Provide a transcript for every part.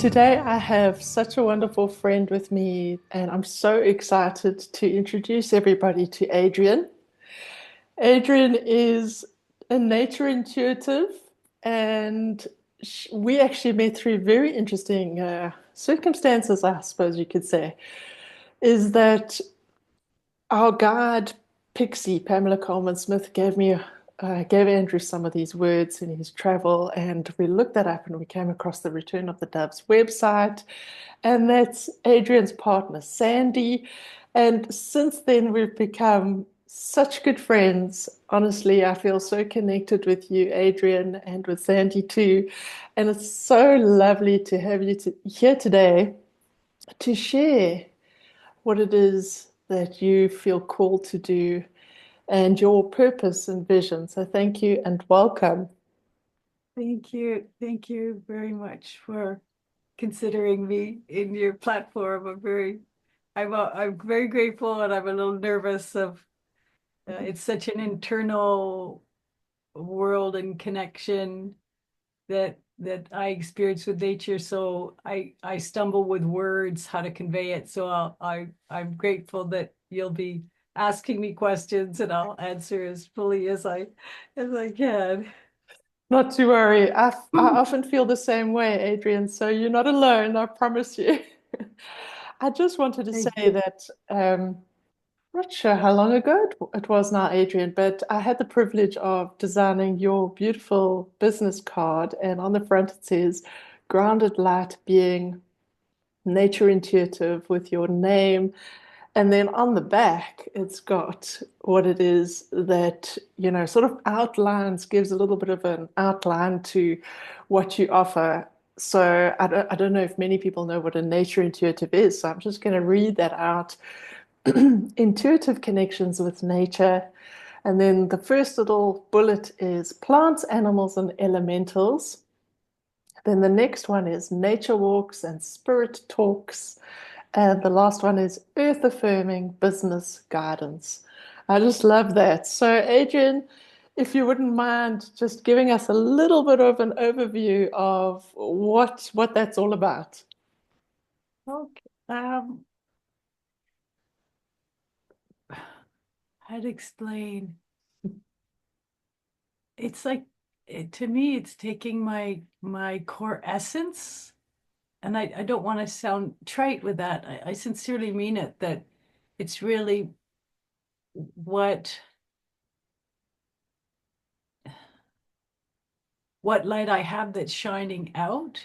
Today, I have such a wonderful friend with me, and I'm so excited to introduce everybody to Adrienne. Adrienne is a nature intuitive, and we actually met through very interesting circumstances, I suppose you could say. Is that our guide, Pixie, Pamela Coleman Smith, gave Andrew some of these words in his travel, and we looked that up and we came across the Return of the Doves website. And that's Adrienne's partner, Sandy. And since then, we've become such good friends. Honestly, I feel so connected with you, Adrienne, and with Sandy too. And it's so lovely to have you here today to share what it is that you feel called to do and your purpose and vision. So thank you and welcome. Thank you. Thank you very much for considering me in your platform. I'm very grateful, and I'm a little nervous of it's such an internal world and connection that I experience with nature. So I stumble with words how to convey it. So I'm grateful that you'll be asking me questions, and I'll answer as fully as I can. Not to worry. I often feel the same way, Adrienne, so you're not alone, I promise you. I just wanted to say Thank you. that I'm not sure how long ago it was now, Adrienne, but I had the privilege of designing your beautiful business card, and on the front it says grounded light being nature intuitive with your name. And then on the back, it's got what it is that, sort of outlines, gives a little bit of an outline to what you offer. So I don't know if many people know what a nature intuitive is. So I'm just going to read that out. Intuitive connections with nature. And then the first little bullet is plants, animals, and elementals. Then the next one is nature walks and spirit talks. And the last one is earth affirming business guidance. I just love that. So, Adrienne, if you wouldn't mind just giving us a little bit of an overview of what that's all about. Okay. I'd explain. It's like to me, it's taking my core essence, and I don't want to sound trite with that. I sincerely mean it, that it's really what what light I have that's shining out,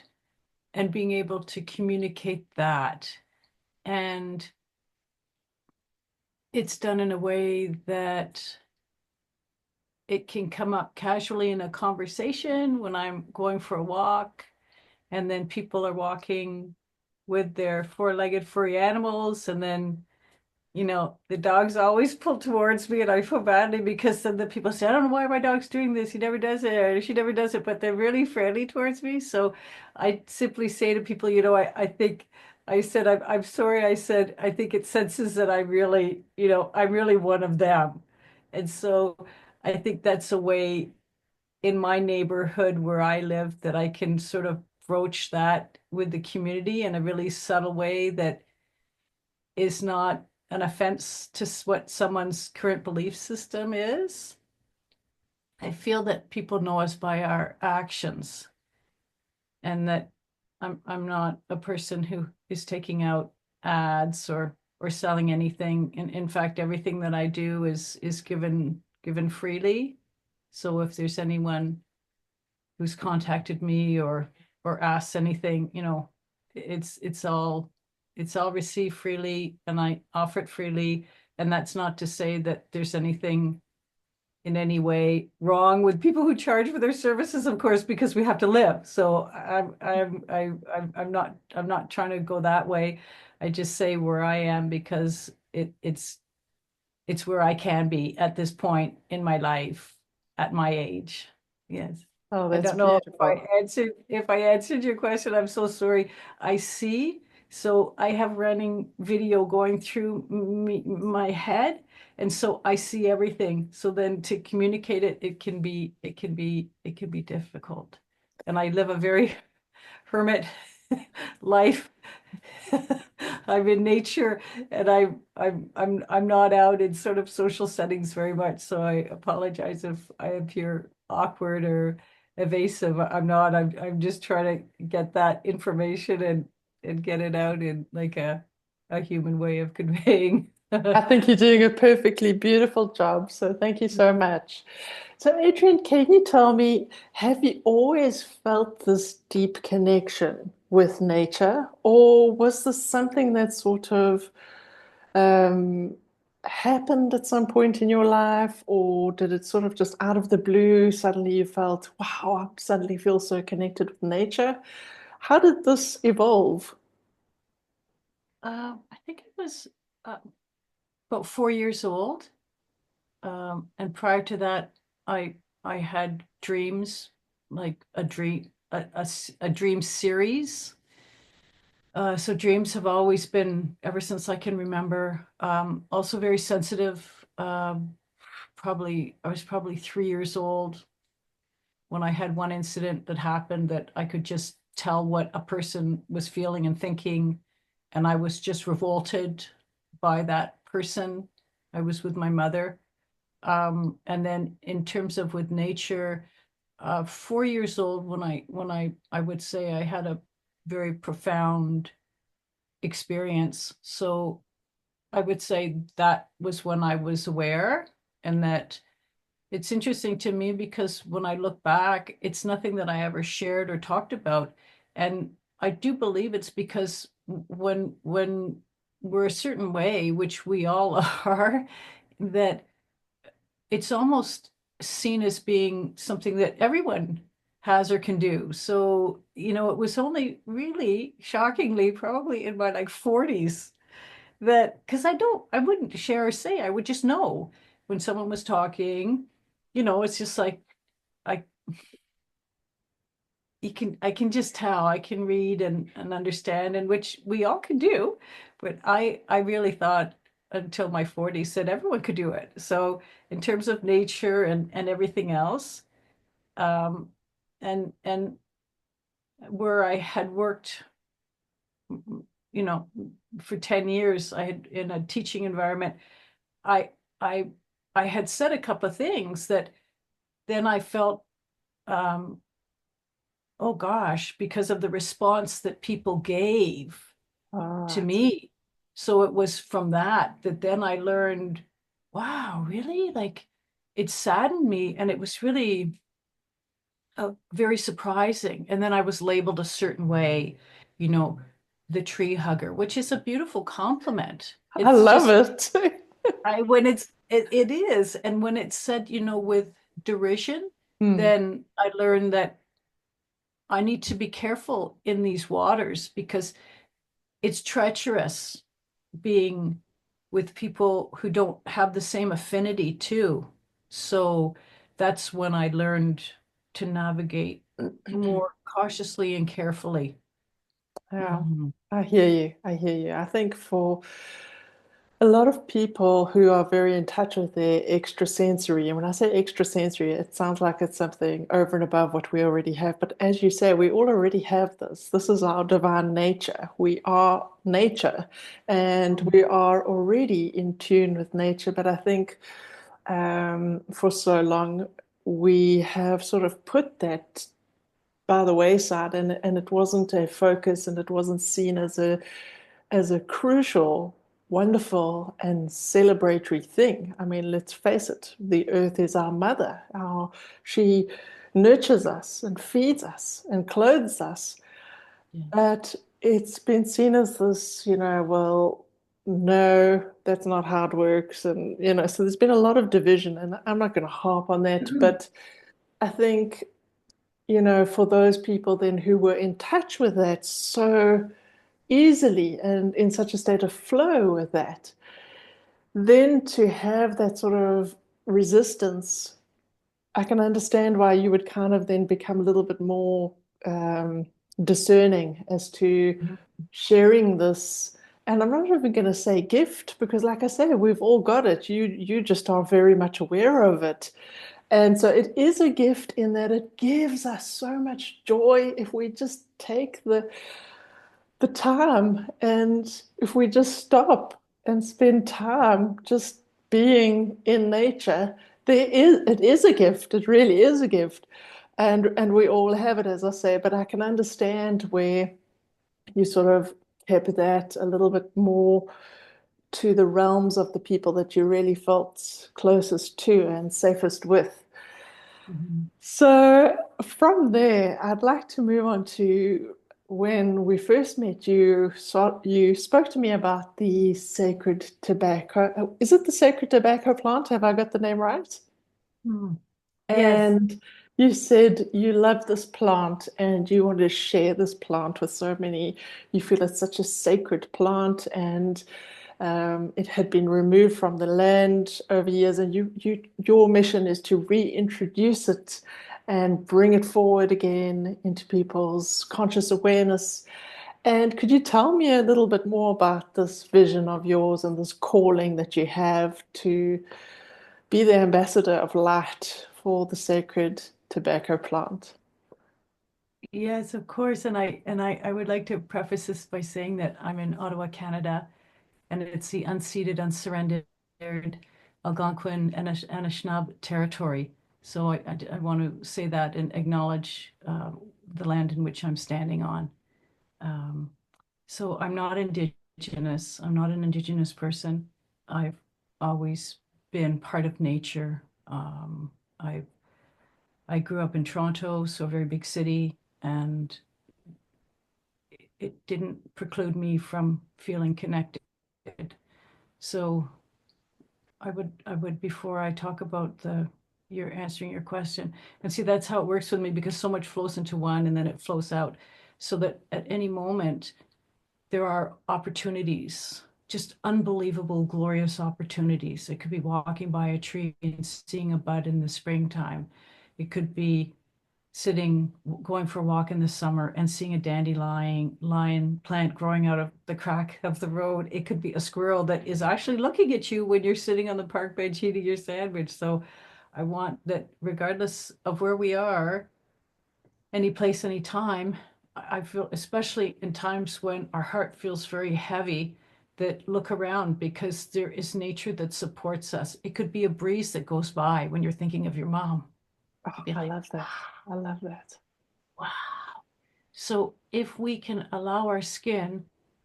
and being able to communicate that. And it's done in a way that it can come up casually in a conversation when I'm going for a walk, and then people are walking with their four-legged furry animals, and then the dogs always pull towards me, and I feel badly because then the people say, I don't know why my dog's doing this. He never does it, or she never does it, but they're really friendly towards me. So I simply say to people, I think I said, I'm sorry. I said, I think it senses that I'm really one of them. And so I think that's a way in my neighborhood where I live that I can sort of broach that with the community in a really subtle way that is not an offense to what someone's current belief system is. I feel that people know us by our actions, and that I'm not a person who is taking out ads or selling anything. In fact, everything that I do is given freely. So if there's anyone who's contacted me or asked anything, it's it's all it's all received freely, and I offer it freely. And that's not to say that there's anything in any way wrong with people who charge for their services, of course, because we have to live. So I'm not trying to go that way. I just say where I am because it's where I can be at this point in my life at my age. Yes. Oh, I that's don't know beautiful. if I answered your question. I'm so sorry. I see. So I have running video going through my head, and so I see everything. So then to communicate it, it can be difficult. And I live a very hermit life. I'm in nature, and I'm not out in sort of social settings very much. So I apologize if I appear awkward or evasive. I'm not. I'm just trying to get that information and get it out in like a human way of conveying. I think you're doing a perfectly beautiful job, so thank you so much. So, Adrienne, can you tell me, have you always felt this deep connection with nature, or was this something that sort of um, happened at some point in your life, or did it sort of just out of the blue, suddenly you felt, wow, I suddenly feel so connected with nature? How did this evolve? I think it was uh, about 4 years old. And prior to that, I had dreams, like a dream series. So dreams have always been, ever since I can remember, also very sensitive. I was probably 3 years old when I had one incident that happened that I could just tell what a person was feeling and thinking, and I was just revolted by that person. I was with my mother. And then in terms of with nature, 4 years old when I would say I had a very profound experience. So I would say that was when I was aware, and that it's interesting to me because when I look back, it's nothing that I ever shared or talked about. And I do believe it's because when we're a certain way, which we all are, that it's almost seen as being something that everyone has or can do. So, it was only really shockingly, probably in my like 40s, that because I wouldn't share or say, I would just know when someone was talking, it's just like I I can just tell, I can read and understand, and which we all can do. But I really thought until my 40s that everyone could do it. So in terms of nature and everything else, um, and where I had worked, you know, for 10 years, I had in a teaching environment, I I I had said a couple of things that then I felt um, oh gosh, because of the response that people gave All to right. me. So it was from that then I learned, wow, really? Like it saddened me, and it was really very surprising. And then I was labeled a certain way, you know, the tree hugger, which is a beautiful compliment. I It's love just it. I when it is, and when it's said, with derision, Hmm. then I learned that I need to be careful in these waters because it's treacherous being with people who don't have the same affinity too. So that's when I learned to navigate more cautiously and carefully. Yeah, Mhm. I hear you. I hear you. I think for a lot of people who are very in touch with their extrasensory, and when I say extrasensory, it sounds like it's something over and above what we already have. But as you say, we all already have this. This is our divine nature. We are nature, and we are already in tune with nature. But I think for so long, we have sort of put that by the wayside, and it wasn't a focus, and it wasn't seen as a crucial, wonderful, and celebratory thing. I mean, let's face it, the earth is our mother. She nurtures us and feeds us and clothes us. Yeah. But it's been seen as this, well, no, that's not how it works. And, so there's been a lot of division, and I'm not going to harp on that, but I think, for those people then who were in touch with that so easily and in such a state of flow with that, then to have that sort of resistance, I can understand why you would kind of then become a little bit more um, discerning as to Mhm. sharing this. And I'm not even going to say gift because, like I say, we've all got it. You just are very much aware of it. And so it is a gift in that it gives us so much joy if we just take the time. And if we just stop and spend time just being in nature, it is a gift. It really is a gift. And we all have it, as I say, but I can understand where you sort of kept that a little bit more to the realms of the people that you really felt closest to and safest with. Mhm. So from there, I'd like to move on to when we first met you. So you spoke to me about the sacred tobacco. Is it the sacred tobacco plant? Have I got the name right? Mm. Yes. And you said you love this plant and you want to share this plant with so many. You feel it's such a sacred plant, and it had been removed from the land over years, and your mission is to reintroduce it and bring it forward again into people's conscious awareness. And could you tell me a little bit more about this vision of yours and this calling that you have to be the ambassador of light for the sacred tobacco plant? Yes, of course. And I would like to preface this by saying that I'm in Ottawa, Canada, and it's the unceded, unsurrendered Algonquin and Anishinaabe territory. So I want to say that and acknowledge the land in which I'm standing on. Um, so I'm not Indigenous. I'm not an Indigenous person. I've always been part of nature. I I grew up in Toronto, so a very big city, and it didn't preclude me from feeling connected. So I would before I talk about the you're answering your question. And see, that's how it works with me because so much flows into one and then it flows out. So that at any moment there are opportunities, just unbelievable, glorious opportunities. It could be walking by a tree and seeing a bud in the springtime. It could be sitting, going for a walk in the summer and seeing a dandelion lion plant growing out of the crack of the road. It could be a squirrel that is actually looking at you when you're sitting on the park bench eating your sandwich. So I want that regardless of where we are, any place, any time, I feel, especially in times when our heart feels very heavy, that look around because there is nature that supports us. It could be a breeze that goes by when you're thinking of your mom. Oh, You'd be I like, love that. I love that. wow. So if we can allow our skin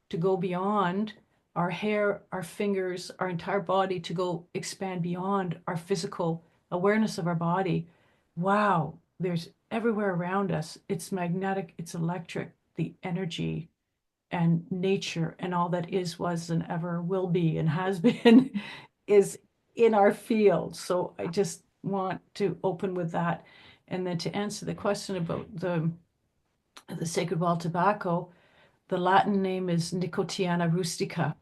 to go beyond our hair, our fingers, our entire body to go expand beyond our physical awareness of our body, wow, there's everywhere around us. It's magnetic, it's electric, the energy and nature and all that is, was, and ever will be and has been is in our field. So I just want to open with that. And then to answer the question about the sacred wild tobacco, the Latin name is Nicotiana rustica.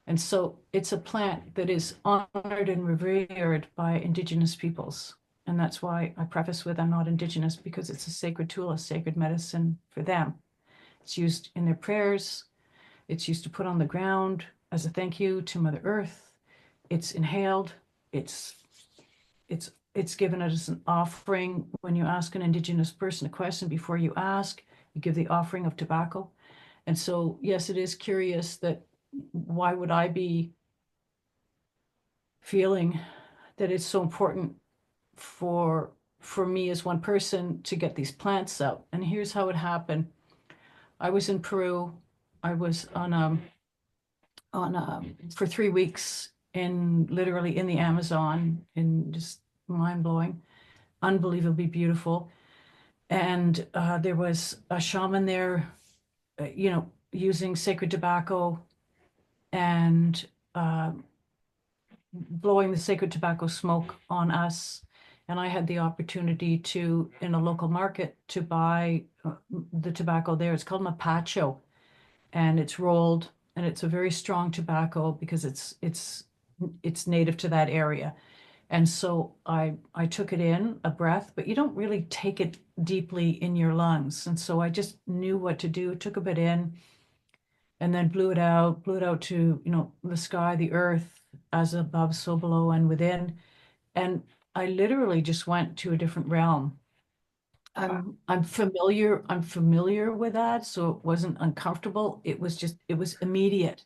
And so it's a plant that is honored and revered by Indigenous peoples. And that's why I preface with I'm not Indigenous because it's a sacred tool, a sacred medicine for them. It's used in their prayers. It's used to put on the ground as a thank you to Mother Earth. It's inhaled. It's it's given as an offering when you ask an Indigenous person a question. Before you ask, you give the offering of tobacco. And so, yes, it is curious that why would I be feeling that it's so important for me as one person to get these plants out. And here's how it happened. I was in Peru. I was on for 3 weeks in literally in the Amazon, in just mind blowing, unbelievably beautiful. And there was a shaman there, using sacred tobacco and blowing the sacred tobacco smoke on us. And I had the opportunity to, in a local market, to buy the tobacco there. It's called mapacho, and it's rolled, and it's a very strong tobacco because it's native to that area. And so I took it in a breath, but you don't really take it deeply in your lungs. And so I just knew what to do, took a bit in, and then blew it out to, the sky, the earth, as above, so below, and within. And I literally just went to a different realm. Wow. I'm familiar with that, so it wasn't uncomfortable. It was just, it was immediate.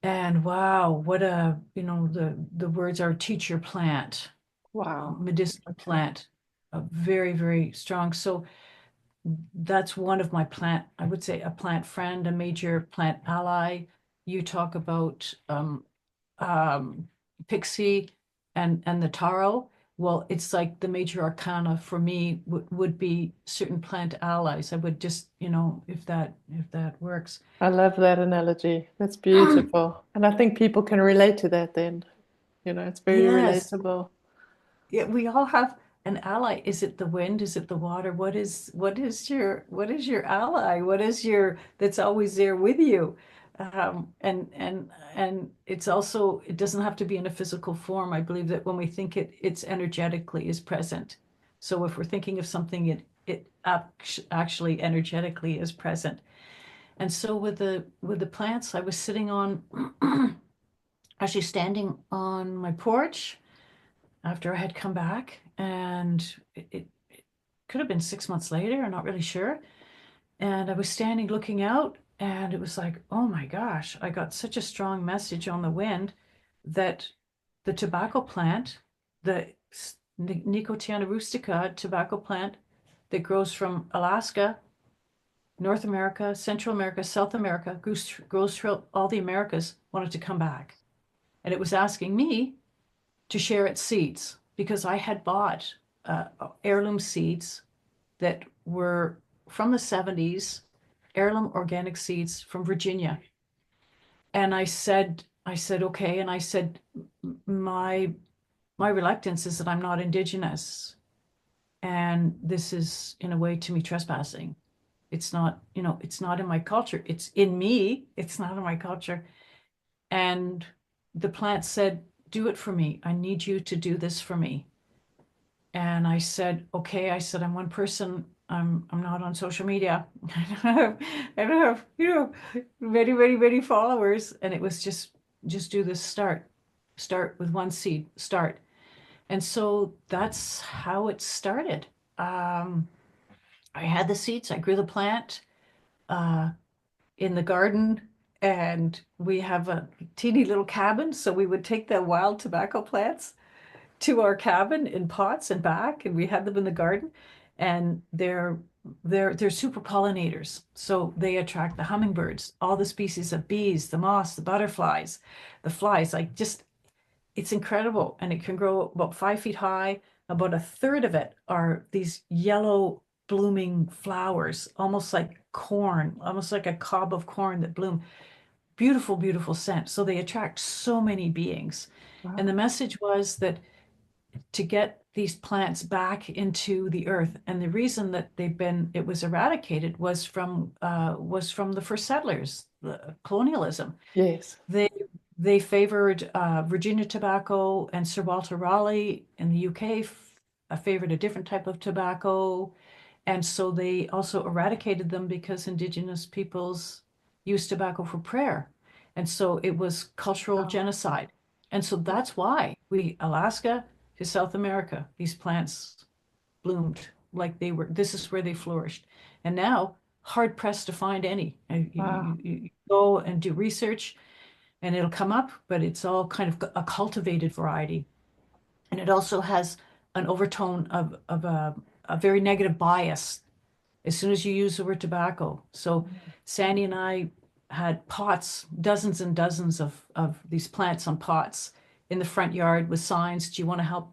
And wow, what a, the words are teacher plant, Wow. medicinal plant, very, very strong. So that's one of my plant, I would say a plant friend, a major plant ally. You talk about um, Pixie and the Taro. Well, it's like the major arcana for me would be certain plant allies. I would just, if that works. I love that analogy. That's beautiful. And I think people can relate to that then. It's very Yes. relatable. Yeah, we all have an ally. Is it the wind? Is it the water? What is your ally? What is your that's always there with you? And it's also, it doesn't have to be in a physical form. I believe that when we think it's energetically is present. So if we're thinking of something, it actually energetically is present. And so with the plants, I was sitting on actually standing on my porch after I had come back, and it could have been 6 months later, I'm not really sure. And I was standing looking out, and it was like, oh my gosh, I got such a strong message on the wind that the tobacco plant, the Nicotiana rustica tobacco plant that grows from Alaska, North America, Central America, South America, grows throughout all the Americas, wanted to come back. And it was asking me to share its seeds because I had bought heirloom seeds that were from the 70s, heirloom organic seeds from Virginia. And I said, okay. And I said, my reluctance is that I'm not indigenous. And this is in a way to me trespassing. It's not in my culture. It's in me. It's not in my culture. And the plant said, do it for me. I need you to do this for me. And I said, okay. I said, I'm one person. I'm not on social media. I don't have many, many, many followers. And it was just do this, start with one seed, start. And so that's how it started. Um, I had the seeds, I grew the plant uh, in the garden, and we have a teeny little cabin. So we would take the wild tobacco plants to our cabin in pots and back, and we had them in the garden. And they're super pollinators, so they attract the hummingbirds, all the species of bees, the moths, the butterflies, the flies. Like, just, it's incredible, and it can grow about 5 feet high. About a third of it are these yellow blooming flowers, almost like corn, almost like a cob of corn that bloom. Beautiful, beautiful scent. So they attract so many beings. And the Wow. message was that to get these plants back into the earth. And the reason that it was eradicated was from the first settlers, the colonialism. Yes. They they favored Virginia tobacco, and Sir Walter Raleigh in the UK favored a different type of tobacco. And so they also eradicated them because indigenous peoples used tobacco for prayer. And so it was cultural Wow. genocide. And so that's why Alaska to South America, these plants bloomed like this is where they flourished. And now, hard pressed to find any. Wow. You go and do research, and it'll come up, but it's all kind of a cultivated variety. And it also has an overtone of a very negative bias as soon as you use the word tobacco. So Sandy and I had pots, dozens and dozens of these plants on pots in the front yard with signs. Do you want to help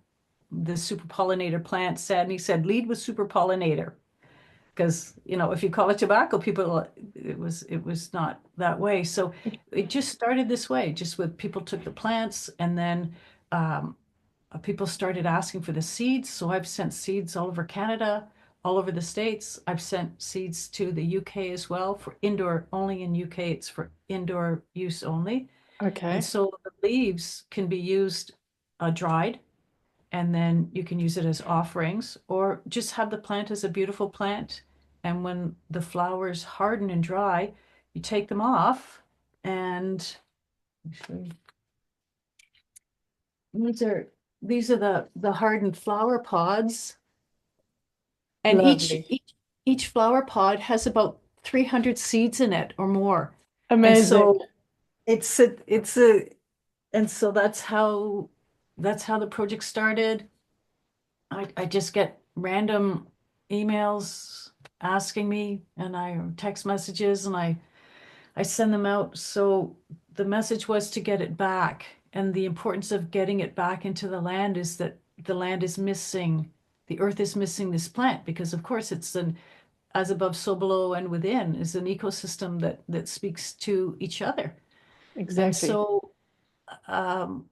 the super pollinator plant? Sandy said, lead with super pollinator. Because, if you call it tobacco, people, it was not that way. So it just started this way, just with people took the plants, and then um, people started asking for the seeds. So I've sent seeds all over Canada, all over the States. I've sent seeds to the UK as well for indoor only. In UK, it's for indoor use only. And Okay. so the leaves can be used dried, and then you can use it as offerings, or just have the plant as a beautiful plant. And when the flowers harden and dry, you take them off, and these are these are the hardened flower pods. And Lovely. each flower pod has about 300 seeds in it or more. And Amazing. so it's a and so that's how the project started. I just get random emails asking me and I text messages and I send them out. So the message was to get it back. And the importance of getting it back into the land is that the land is missing, the earth is missing this plant because of course it's an as above, so below, and within is an ecosystem that speaks to each other. And Exactly. so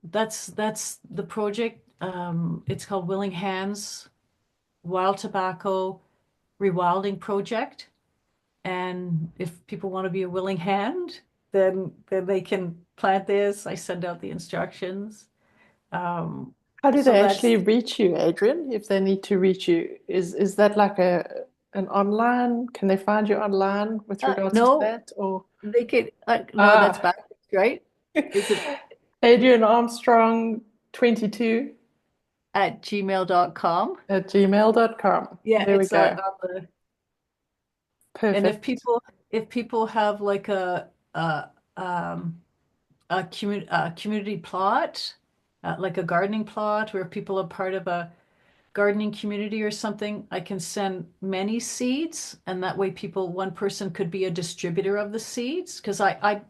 that's the project. It's called Willing Hands Wild Tobacco Rewilding Project. And if people want to be a willing hand, then they can plant this. I send out the instructions. Um, How do so they actually that's reach you, Adrian, if they need to reach you? Is that like a an online? Can they find you online with regards to no, that? Or they could no, that's ah, backwards, right? Is it Adrienne Armstrong 22 at gmail.com? at gmail.com. Yeah, There we it's go. on the and Perfect. if people have like um a community plot, like a gardening plot where people are part of a gardening community or something, I can send many seeds, and that way one person could be a distributor of the seeds because I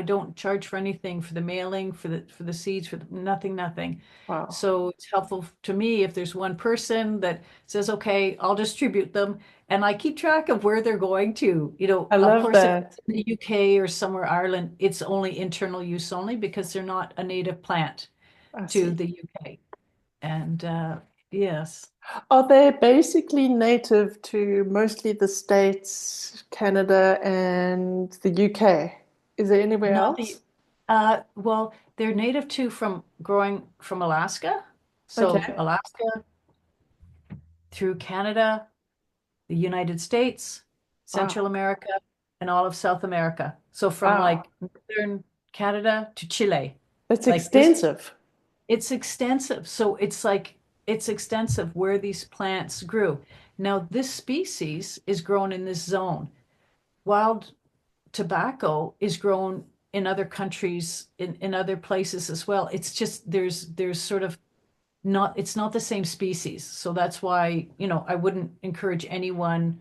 don't charge for anything for the mailing, for the seeds, nothing. Wow. So it's helpful to me if there's one person that says, okay, I'll distribute them, and I keep track of where they're going to. I Of love course, if that. it's in the UK or somewhere Ireland, it's only internal use only because they're not a native plant I to see. the UK. And yes. Are they basically native to mostly the States, Canada, and the UK? Is there anywhere Not the, else? well, they're native to from growing from Alaska. So Okay. Alaska through Canada, the United States, Central Wow. America, and all of South America. So from Wow. like northern Canada to Chile. That's Like this, extensive. it's extensive. So it's like it's extensive where these plants grew. Now, this species is grown in this zone. Wild tobacco is grown in other countries in other places as well. It's just there's sort of not it's not the same species. So that's why, I wouldn't encourage anyone,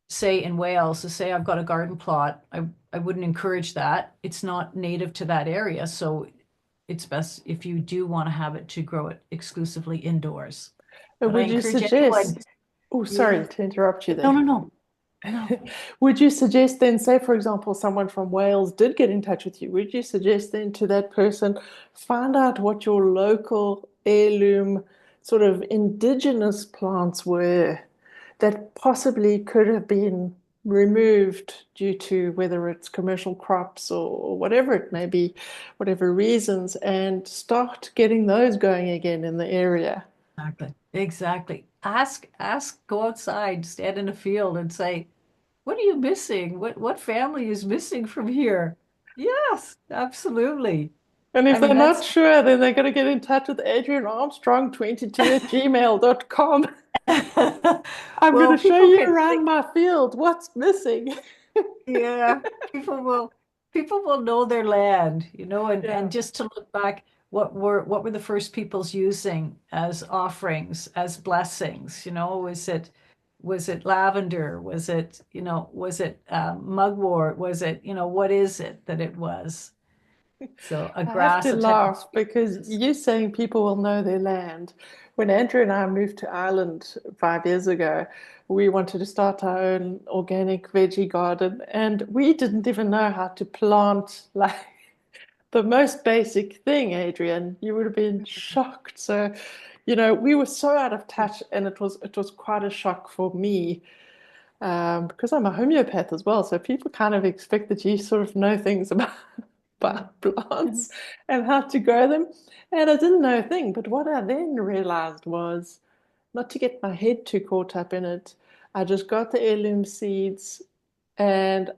say in Wales, to say I've got a garden plot. I wouldn't encourage that. It's not native to that area. So it's best if you do want to have it to grow it exclusively indoors. But I Would you encourage anyone, suggest? Oh, yeah. sorry to interrupt you No, there. no, no, no. Would you suggest then, say, for example, someone from Wales did get in touch with you, would you suggest then to that person, find out what your local heirloom sort of indigenous plants were that possibly could have been removed due to whether it's commercial crops or whatever it may be, whatever reasons, and start getting those going again in the area? Exactly. Exactly. Go outside, stand in a field and say, what are you missing? What family is missing from here? Yes, absolutely. And if I they're mean, not that's sure, then they got to get in touch with Adrienne Armstrong 22 at gmail.com. I'm going to well, show people you can around think, my field what's missing. yeah, people will know their land, and Yeah. just to look back, what were the first peoples using as offerings, as blessings? Was it lavender? Was it mugwort? What is it that it was? So a I have grass, to a type of laugh because species. you're saying people will know their land. When Andrew and I moved to Ireland 5 years ago, we wanted to start our own organic veggie garden, and we didn't even know how to plant like the most basic thing, Adrian. You would have been shocked. So, we were so out of touch, and it was quite a shock for me, because I'm a homeopath as well. So people kind of expect that you sort of know things about plants and how to grow them. And I didn't know a thing. But what I then realized was not to get my head too caught up in it. I just got the heirloom seeds and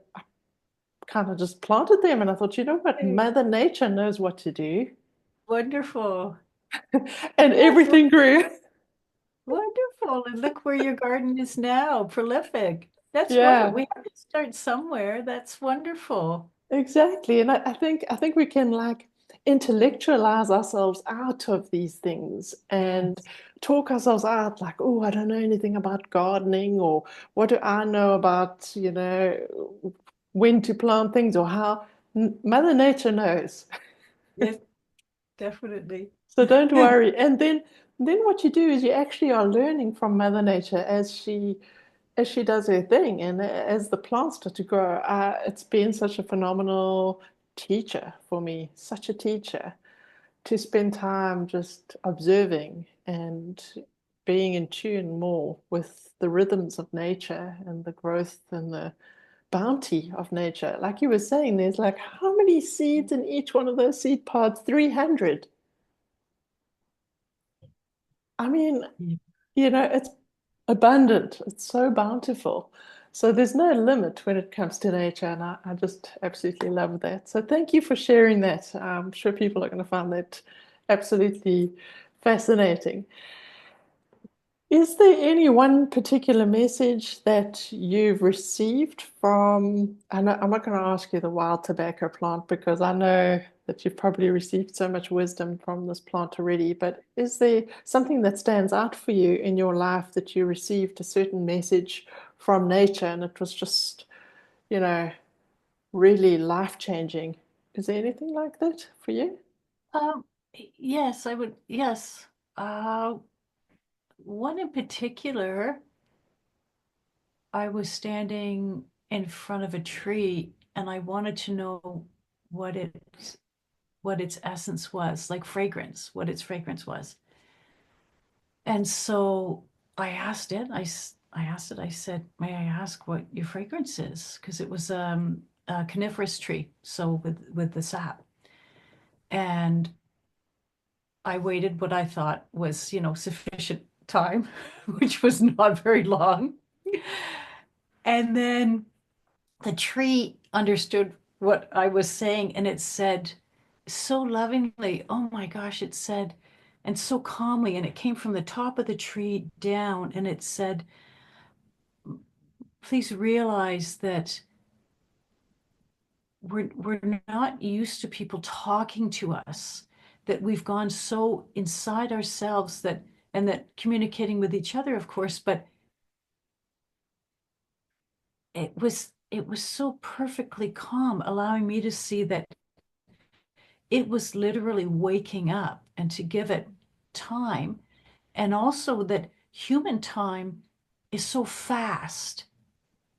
kind of just planted them. And I thought, you know what? Hey, Mother Nature knows what to do. wonderful. And Yes, everything grew. Wonderful. And look where your garden is now, prolific. That's wonderful. Yeah, We have to start somewhere. That's wonderful. exactly. And I think we can like intellectualize ourselves out of these things and Yes. talk ourselves out like, oh, I don't know anything about gardening, or what do I know about, when to plant things or how. Mother Nature knows. Yes, definitely. So don't worry. And then what you do is you actually are learning from Mother Nature as she does her thing, and as the plants start to grow. It's been such a phenomenal teacher for me, such a teacher to spend time just observing and being in tune more with the rhythms of nature and the growth and the bounty of nature. Like you were saying, there's like how many seeds in each one of those seed pods? 300. I mean, Yeah. it's abundant, it's so bountiful. So there's no limit when it comes to nature, and I just absolutely love that. So thank you for sharing that. I'm sure people are going to find that absolutely fascinating. Is there any one particular message that you've received from? I'm not going to ask you the wild tobacco plant because I know that you've probably received so much wisdom from this plant already, but is there something that stands out for you in your life that you received a certain message from nature and it was just, you know, really life-changing? Is there anything like that for you? Um, yes, I would. Yes. Uh, One in particular, I was standing in front of a tree and I wanted to know what its essence was, like fragrance, what its fragrance was. And so I asked it, I asked it, I said, may I ask what your fragrance is? Because it was a coniferous tree, so with the sap. And I waited what I thought was, sufficient time, which was not very long. And then the tree understood what I was saying and it said so lovingly, oh my gosh, it said, and so calmly, and it came from the top of the tree down, and it said, please realize that we're not used to people talking to us, that we've gone so inside ourselves that and that communicating with each other, of course, but it was so perfectly calm, allowing me to see that it was literally waking up and to give it time. And also that human time is so fast,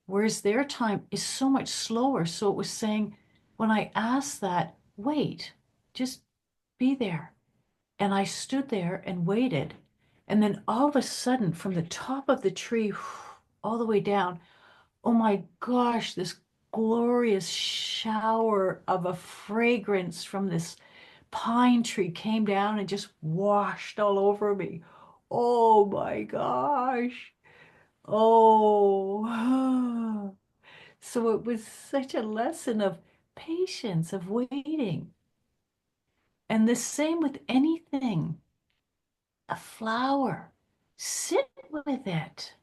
whereas their time is so much slower. So it was saying, when I asked that, wait, just be there. And I stood there and waited. And then all of a sudden, from the top of the tree all the way down, oh my gosh, this glorious shower of a fragrance from this pine tree came down and just washed all over me. Oh my gosh. Oh. So it was such a lesson of patience, of waiting. And the same with anything, a flower. Sit with it.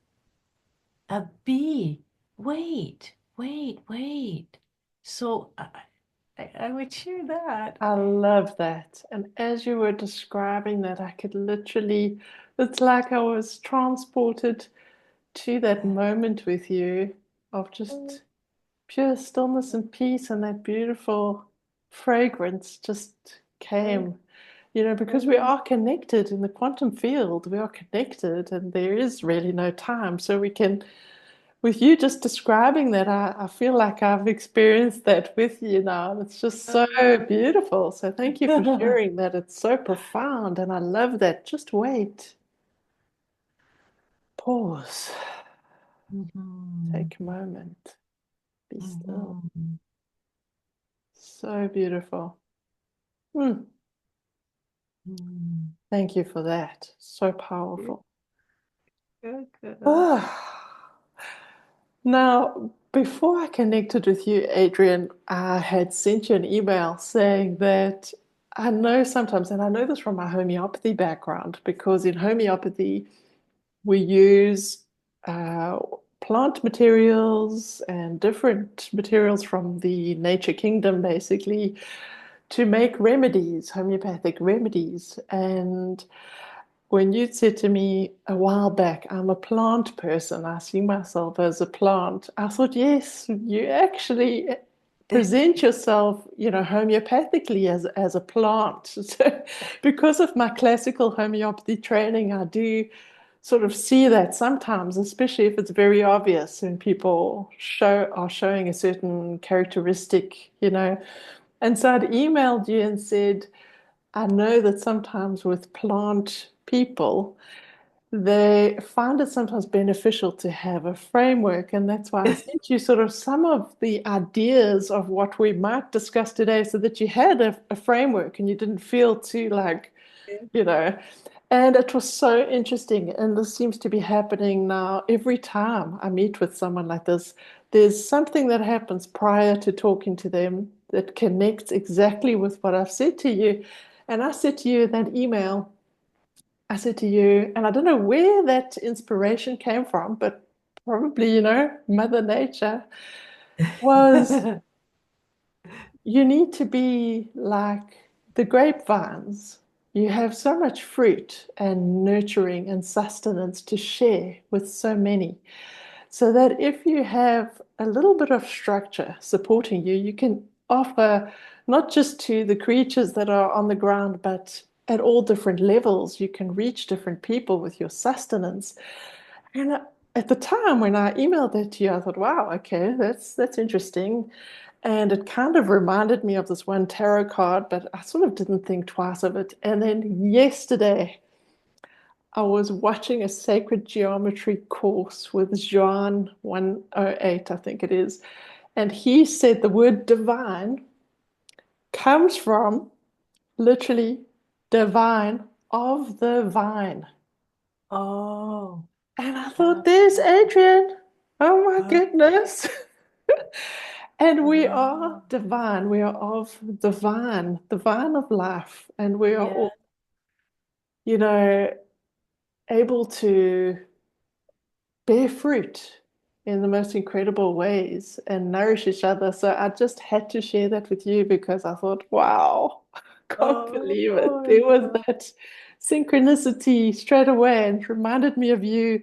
A bee. Wait, wait, wait. So I would share that. I love that. And as you were describing that, I could literally, it's like I was transported to that moment with you of just pure stillness and peace, and that beautiful fragrance just came. Because we are connected in the quantum field, we are connected, and there is really no time. So we can, with you just describing that, I feel like I've experienced that with you now. And it's just so beautiful. So thank you for sharing that. It's so profound. And I love that. Just wait, pause, Mhm, take a moment, be still. mhm, So beautiful. Hmm. mhm. Thank you for that. So powerful. Good, good. Ah. Now, before I connected with you, Adrienne, I had sent you an email saying that I know sometimes, and I know this from my homeopathy background, because in homeopathy, we use plant materials and different materials from the nature kingdom, basically, to make remedies, homeopathic remedies. And when you said to me a while back, I'm a plant person, I see myself as a plant, I thought, yes, you actually present yourself, homeopathically as a plant. So, because of my classical homeopathy training, I do sort of see that sometimes, especially if it's very obvious when people are showing a certain characteristic. And so I'd emailed you and said, I know that sometimes with plant people, they find it sometimes beneficial to have a framework. And that's why I sent you sort of some of the ideas of what we might discuss today so that you had a framework and you didn't feel too like, you know. And it was so interesting. And this seems to be happening now every time I meet with someone like this. There's something that happens prior to talking to them that connects exactly with what I've said to you. And I said to you in that email, I said to you, and I don't know where that inspiration came from, but probably, Mother Nature was you need to be like the grapevines. You have so much fruit and nurturing and sustenance to share with so many. So that if you have a little bit of structure supporting you, you can offer not just to the creatures that are on the ground, but at all different levels. You can reach different people with your sustenance. And at the time when I emailed that to you, I thought, wow, okay, that's interesting. And it kind of reminded me of this one tarot card, but I sort of didn't think twice of it. And then yesterday, I was watching a sacred geometry course with John 108, I think it is. And he said the word divine comes from literally divine of the vine. Oh, And I thought, that's there's beautiful. Adrienne. Oh my Oh, goodness. And we are wow. divine. We are of the vine of life. And we are Yeah. all, you know, able to bear fruit in the most incredible ways and nourish each other. So I just had to share that with you because I thought, wow, I can't Oh, believe it. There was yeah. that synchronicity straight away and it reminded me of you.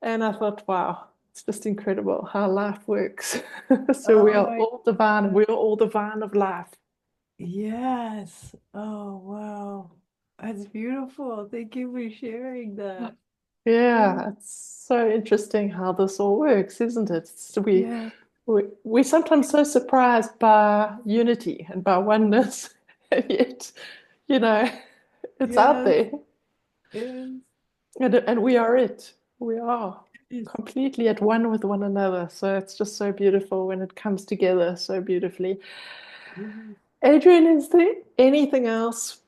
And I thought, wow, it's just incredible how life works. So we Oh are my all divine. God. We are all divine of life. Yes. Oh, wow. That's beautiful. Thank you for sharing that. Oh, Yeah, it's so interesting how this all works, isn't it? yeah. We're sometimes so surprised by unity and by oneness, and yet, you know, it's out Yes. there, Yes. and we are it. We are Yes. completely at one with one another. So it's just so beautiful when it comes together so beautifully. Yes. Adrian, is there anything else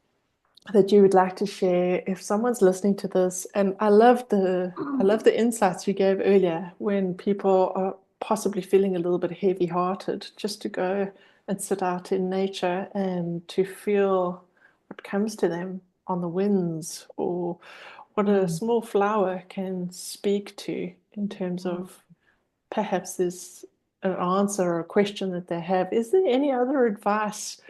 that you would like to share if someone's listening to this? And I love the insights you gave earlier when people are possibly feeling a little bit heavy-hearted, just to go and sit out in nature and to feel what comes to them on the winds or what a Mm, small flower can speak to in terms mm. of perhaps there's an answer or a question that they have. Is there any other advice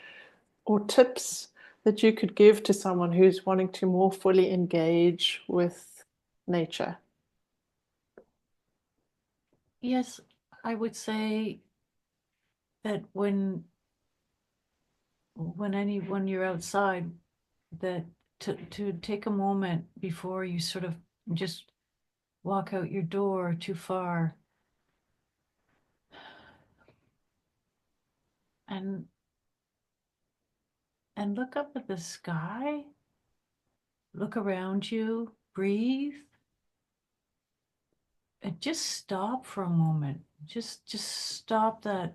or tips that you could give to someone who's wanting to more fully engage with nature? Yes, I would say that when you're outside, that to take a moment before you sort of just walk out your door too far and look up at the sky, look around you, breathe, and just stop for a moment. Just stop that,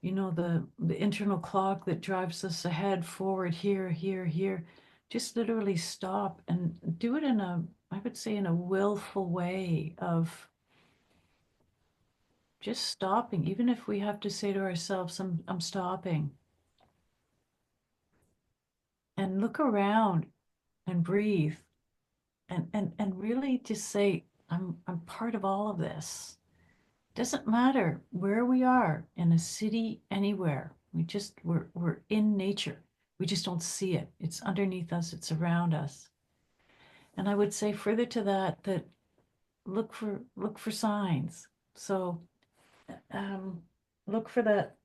the internal clock that drives us ahead, forward, here, here, here. Just literally stop and do it in I would say, in a willful way of just stopping, even if we have to say to ourselves, I'm stopping, and look around and breathe. and really just say, I'm part of all of this. Doesn't matter where we are in a city, anywhere. We're in nature. We just don't see it. It's underneath us, it's around us. And I would say further to that, that look for signs. So um, look for that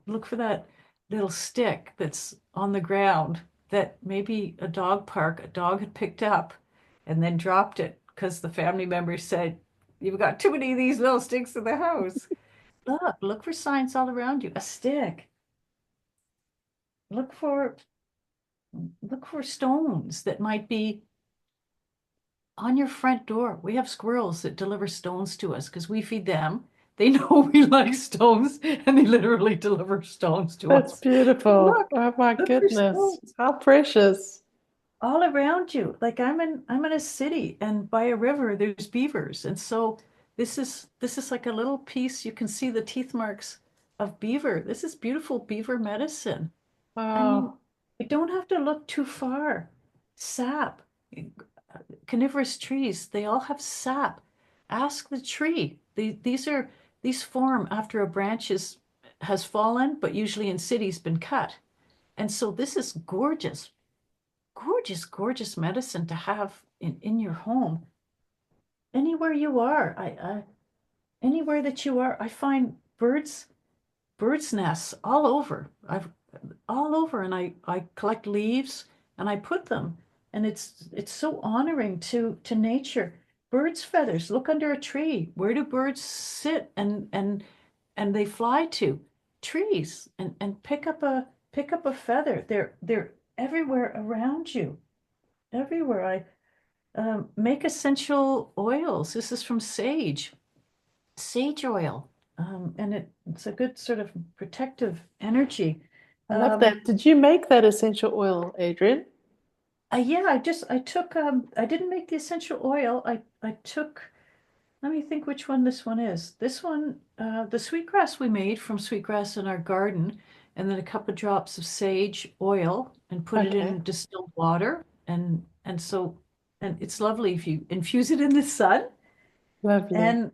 look for that little stick that's on the ground that maybe a dog had picked up and then dropped it because the family members said, "You've got too many of these little sticks in the house." Look for signs all around you. A stick. Look for look for stones that might be on your front door. We have squirrels that deliver stones to us because we feed them. They know we like stones and they literally deliver stones to That's us. So beautiful. Oh my look for goodness. stones How precious. all around you. Like I'm in a city and by a river there's beavers. And so this is like a little piece. You can see the teeth marks of beaver. This is beautiful beaver medicine. I mean, Wow. we don't have to look too far. Sap, coniferous trees, they all have sap. Ask the tree. These form after a branch has fallen, but usually in cities been cut. And so this is gorgeous, gorgeous, gorgeous medicine to have in your home. Anywhere you are, anywhere that you are, I find birds' nests all over. I've all over, and I collect leaves and I put them, and it's so honoring to nature. Birds' feathers. Look under a tree. Where do birds sit and they fly to? Trees, and pick up a feather. They're everywhere around you. Everywhere. I make essential oils. This is from sage oil, and it's a good sort of protective energy. I love Um, that. Did you make that essential oil, Adrienne? yeah, I took I didn't make the essential oil. I took, let me think which one this one is. This one, the sweetgrass we made from sweetgrass in our garden, and then a couple of drops of sage oil and put it Okay. in distilled water, and it's lovely if you infuse it in the sun. Lovely. And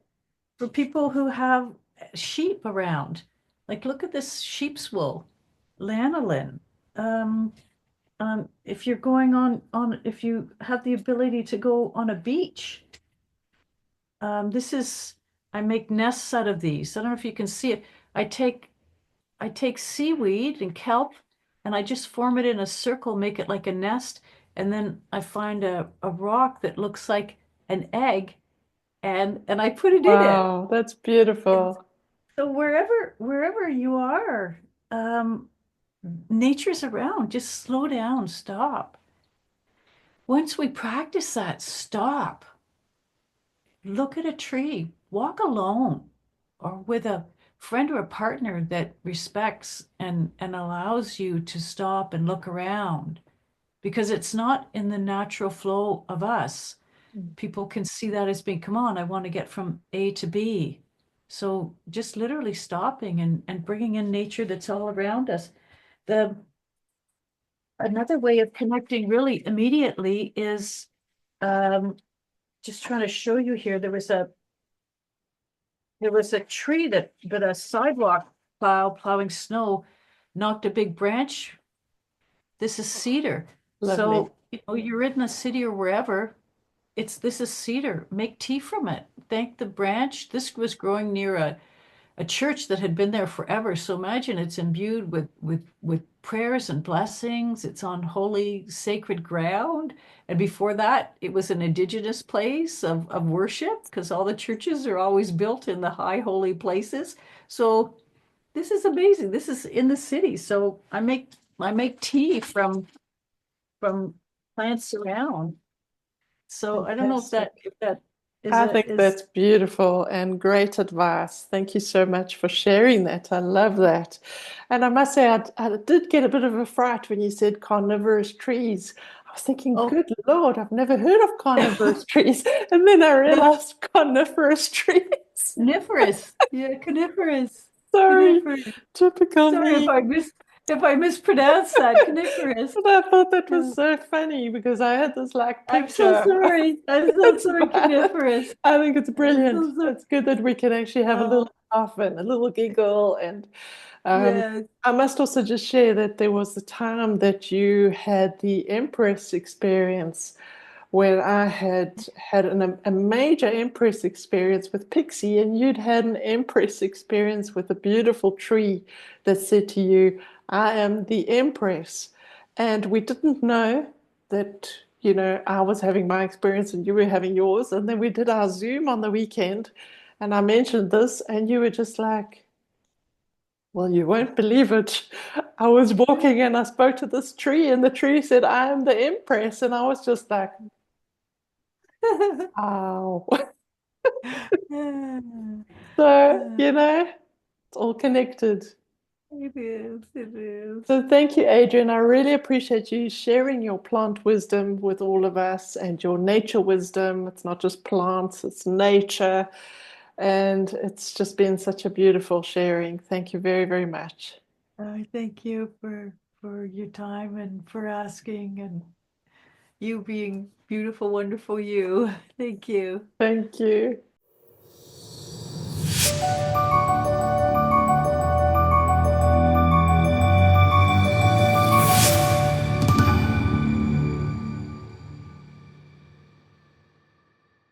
for people who have sheep around, like look at this sheep's wool, lanolin. Um, if you're going if you have the ability to go on a beach, this is, I make nests out of these. I don't know if you can see it. I take I take seaweed and kelp and I just form it in a circle, make it like a nest, and then I find a rock that looks like an egg and I put it in it. Wow, that's And beautiful. so wherever you are, um, nature's around. Just slow down, stop. Once we practice that, stop. Look at a tree, walk alone or with a friend or a partner that respects and allows you to stop and look around because it's not in the natural flow of us. People can see that as being, come on, I want to get from A to B. So just literally stopping and bringing in nature that's all around us. The Another way of connecting really immediately is um, just trying to show you here. There was a tree that a sidewalk plowing snow knocked a big branch. This is cedar. Lovely. So, you're in a city or wherever, this is cedar. Make tea from it. Thank the branch. This was growing near a church that had been there forever. So imagine it's imbued with prayers and blessings. It's on holy, sacred ground. And before that, it was an indigenous place of worship because all the churches are always built in the high holy places. So this is amazing. This is in the city. So I make tea from plants around. So I don't know if that Fantastic. if that is I a think is that's beautiful and great advice. Thank you so much for sharing that. I love that. And I must say, I did get a bit of a fright when you said carnivorous trees. I was thinking, oh good Lord, I've never heard of carnivorous trees. And then I realized carnivorous trees. coniferous. Yeah, coniferous. Sorry, Coniferous. typical Sorry if me. I missed. if I mispronounce that, coniferous. But I thought that was Uh, so funny because I had this like I'm so picture. sorry. I'm so It's sorry, bad. coniferous. I think it's I'm brilliant. so sorry. It's good that we can actually have a Uh, little laugh and a little giggle. And um, yes. I must also just share that there was the time that you had the Empress experience when I had had a major Empress experience with Pixie, and you'd had an Empress experience with a beautiful tree that said to you, I am the Empress. And we didn't know that, I was having my experience and you were having yours. And then we did our Zoom on the weekend, and I mentioned this, and you were just like, well, you won't believe it. I was walking and I spoke to this tree, and the tree said, I am the Empress. And I was just like, oh. So, it's all connected. It is, it is. So, thank you, Adrian. I really appreciate you sharing your plant wisdom with all of us and your nature wisdom. It's not just plants, it's nature. And it's just been such a beautiful sharing. Thank you very, very much. I thank you for your time and for asking and you being beautiful, wonderful you. Thank you. Thank you.